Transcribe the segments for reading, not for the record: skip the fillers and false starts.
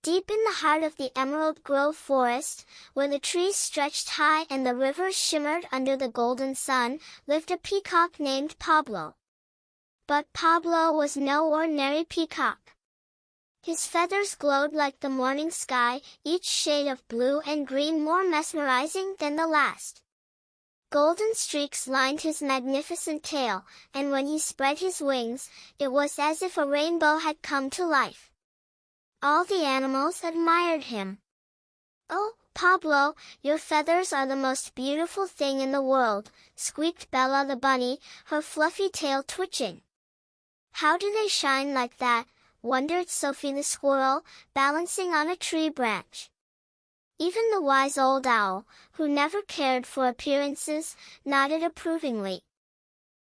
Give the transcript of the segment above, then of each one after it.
Deep in the heart of the Emerald Grove forest, where the trees stretched high and the rivers shimmered under the golden sun, lived a peacock named Pablo. But Pablo was no ordinary peacock. His feathers glowed like the morning sky, each shade of blue and green more mesmerizing than the last. Golden streaks lined his magnificent tail, and when he spread his wings, it was as if a rainbow had come to life. All the animals admired him. "Oh, Pablo, your feathers are the most beautiful thing in the world," squeaked Bella the bunny, her fluffy tail twitching. "How do they shine like that?" wondered Sophie the squirrel, balancing on a tree branch. Even the wise old owl, who never cared for appearances, nodded approvingly.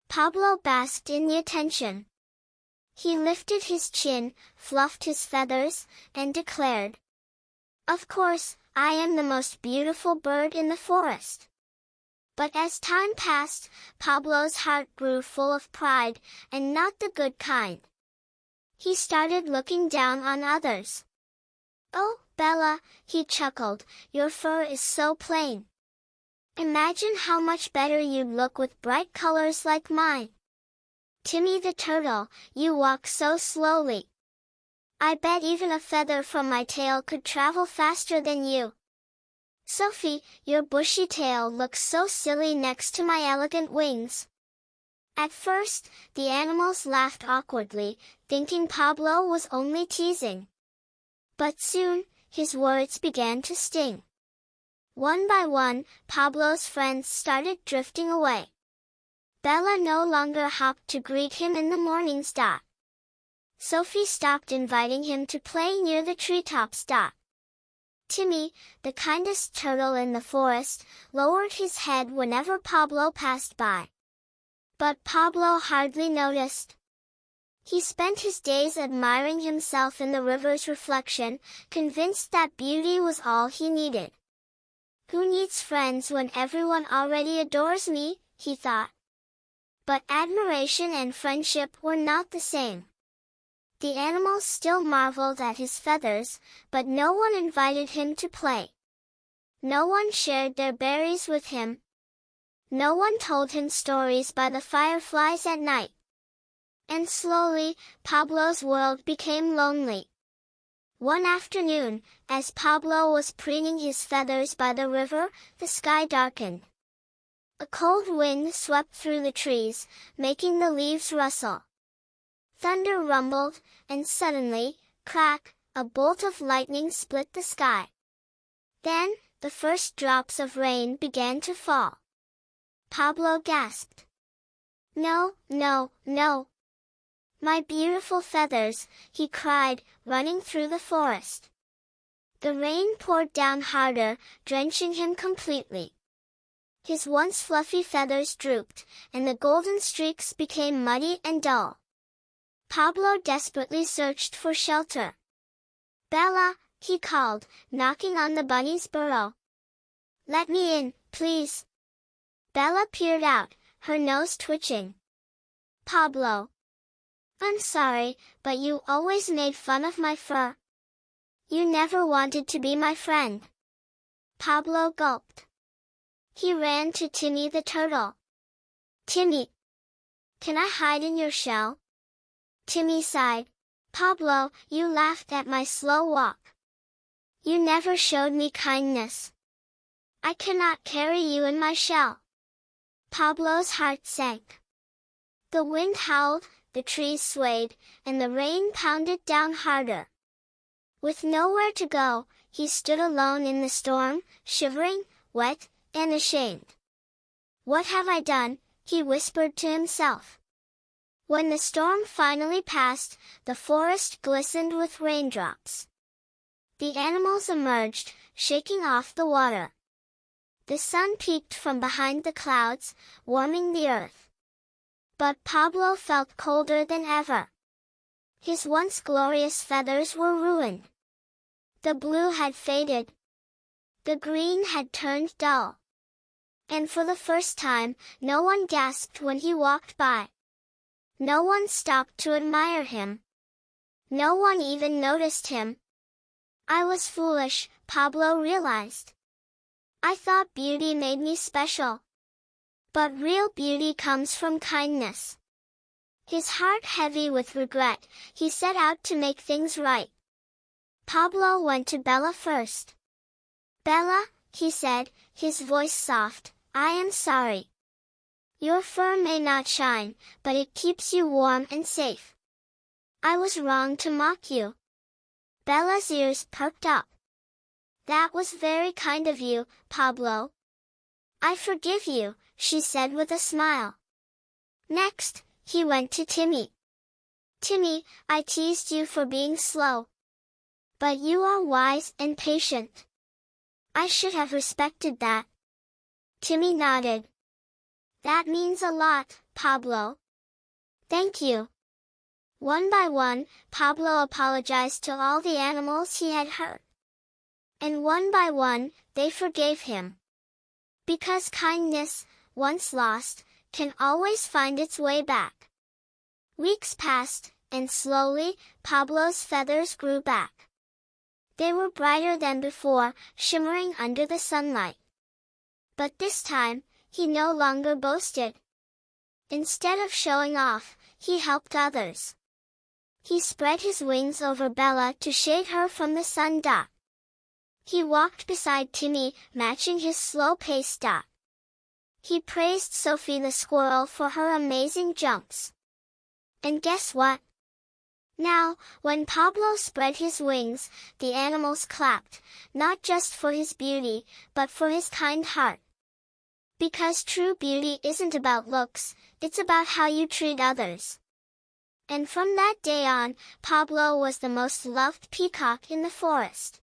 Pablo basked in the attention. He lifted his chin, fluffed his feathers, and declared, "Of course, I am the most beautiful bird in the forest." But as time passed, Pablo's heart grew full of pride, and not the good kind. He started looking down on others. "Oh, Bella," he chuckled, "your fur is so plain. Imagine how much better you'd look with bright colors like mine. Timmy the turtle, you walk so slowly. I bet even a feather from my tail could travel faster than you. Sophie, your bushy tail looks so silly next to my elegant wings." At first, the animals laughed awkwardly, thinking Pablo was only teasing. But soon, his words began to sting. One by one, Pablo's friends started drifting away. Bella no longer hopped to greet him in the morning's dot. Sophie stopped inviting him to play near the treetops dot. Timmy, the kindest turtle in the forest, lowered his head whenever Pablo passed by. But Pablo hardly noticed. He spent his days admiring himself in the river's reflection, convinced that beauty was all he needed. "Who needs friends when everyone already adores me?" he thought. But admiration and friendship were not the same. The animals still marveled at his feathers, but no one invited him to play. No one shared their berries with him. No one told him stories by the fireflies at night. And slowly, Pablo's world became lonely. One afternoon, as Pablo was preening his feathers by the river, the sky darkened. A cold wind swept through the trees, making the leaves rustle. Thunder rumbled, and suddenly, crack, a bolt of lightning split the sky. Then, the first drops of rain began to fall. Pablo gasped. "No, no, no! My beautiful feathers," he cried, running through the forest. The rain poured down harder, drenching him completely. His once fluffy feathers drooped, and the golden streaks became muddy and dull. Pablo desperately searched for shelter. "Bella," he called, knocking on the bunny's burrow. "Let me in, please." Bella peered out, her nose twitching. "Pablo. I'm sorry, but you always made fun of my fur. You never wanted to be my friend." Pablo gulped. He ran to Timmy the turtle. "Timmy, can I hide in your shell?" Timmy sighed. "Pablo, you laughed at my slow walk. You never showed me kindness. I cannot carry you in my shell." Pablo's heart sank. The wind howled, the trees swayed, and the rain pounded down harder. With nowhere to go, he stood alone in the storm, shivering, wet, and ashamed. "What have I done?" he whispered to himself. When the storm finally passed, the forest glistened with raindrops. The animals emerged, shaking off the water. The sun peeked from behind the clouds, warming the earth. But Pablo felt colder than ever. His once glorious feathers were ruined. The blue had faded. The green had turned dull. And for the first time, no one gasped when he walked by. No one stopped to admire him. No one even noticed him. I was foolish, Pablo realized. I thought beauty made me special. But real beauty comes from kindness. His heart heavy with regret, he set out to make things right. Pablo went to Bella first. Bella, he said, his voice soft, I am sorry. Your fur may not shine, but it keeps you warm and safe. I was wrong to mock you. Bella's ears perked up. That was very kind of you, Pablo. I forgive you, she said with a smile. Next, he went to Timmy. Timmy, I teased you for being slow. But you are wise and patient. I should have respected that. Timmy nodded. That means a lot, Pablo. Thank you. One by one, Pablo apologized to all the animals he had hurt. And one by one, they forgave him. Because kindness, once lost, can always find its way back. Weeks passed, and slowly, Pablo's feathers grew back. They were brighter than before, shimmering under the sunlight. But this time, he no longer boasted. Instead of showing off, he helped others. He spread his wings over Bella to shade her from the sun dot. He walked beside Timmy, matching his slow pace dot. He praised Sophie the squirrel for her amazing jumps. And guess what? Now, when Pablo spread his wings, the animals clapped, not just for his beauty, but for his kind heart. Because true beauty isn't about looks, it's about how you treat others. And from that day on, Pablo was the most loved peacock in the forest.